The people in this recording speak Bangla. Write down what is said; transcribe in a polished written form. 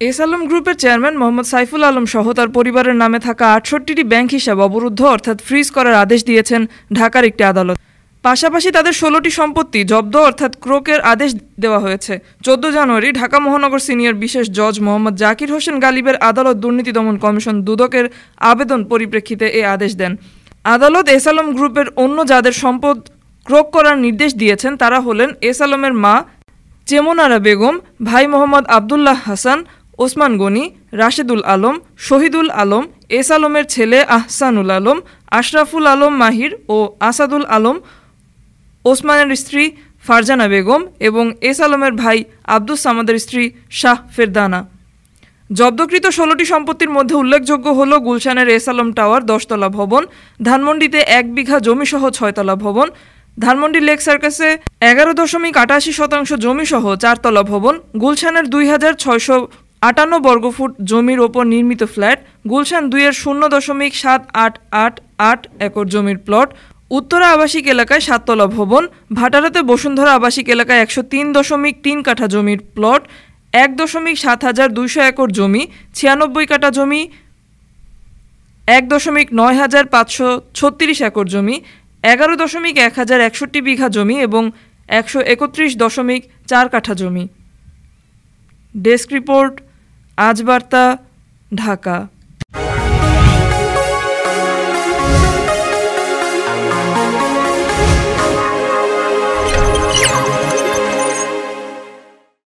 এস আলম গ্রুপের চেয়ারম্যান মোহাম্মদ সাইফুল আলম সহ তার পরিবারের নামে থাকা ৬৮টি ব্যাংক হিসাব অবরুদ্ধ অর্থাৎ ফ্রিজ করার আদেশ দিয়েছেন ঢাকার একটি আদালত। পাশাপাশি তাদের ১৬টি সম্পত্তি জব্দ অর্থাৎ ক্রোকের আদেশ দেওয়া হয়েছে। ১৪ জানুয়ারি ঢাকা মহানগর সিনিয়র বিশেষ জজ মোহাম্মদ জাকির হোসেন গালিবের আদালত দুর্নীতি দমন কমিশন দুদকের আবেদন পরিপ্রেক্ষিতে এ আদেশ দেন। আদালত এস আলম গ্রুপের অন্য যাদের সম্পদ ক্রোক করার নির্দেশ দিয়েছেন তারা হলেন এস আলমের মা চেমনারা বেগম, ভাই মোহাম্মদ আবদুল্লাহ হাসান, ওসমান গনি, রাশেদুল আলম, শহীদুল আলম, এস আলমের ছেলে আহসানুল আলম, আশরাফুল আলম মাহির ও আসাদুল আলম, ওসমানের স্ত্রী ফারজানা বেগম এবং এস আলমের ভাই আব্দুস সামাদের স্ত্রী শাহ ফেরদানা। জব্দকৃত ১৬টি সম্পত্তির মধ্যে উল্লেখযোগ্য হল গুলশানের এস আলম টাওয়ার ১০তলা ভবন, ধানমন্ডিতে ১ বিঘা জমিসহ ৬তলা ভবন, ধানমন্ডি লেক সার্কাসে ১১.৮৮% জমিসহ ৪তলা ভবন, গুলশানের ২,৬৫৮ বর্গফুট জমির ওপর নির্মিত ফ্ল্যাট, গুলশান ২-এর ০.৭৮৮ একর জমির প্লট, উত্তরা আবাসিক এলাকায় ৭তলা ভবন, ভাটারাতে বসুন্ধরা আবাসিক এলাকায় ১০৩.৩ কাঠা জমির প্লট, ১.৭২০০ একর জমি, ৯৬ কাঠা জমি, ১.৯৫৩৬ একর জমি, ১১.১০৬১ বিঘা জমি এবং ১৩১.৪ কাঠা জমি। ডেস্ক রিপোর্ট, আজ বার্তা, ঢাকা।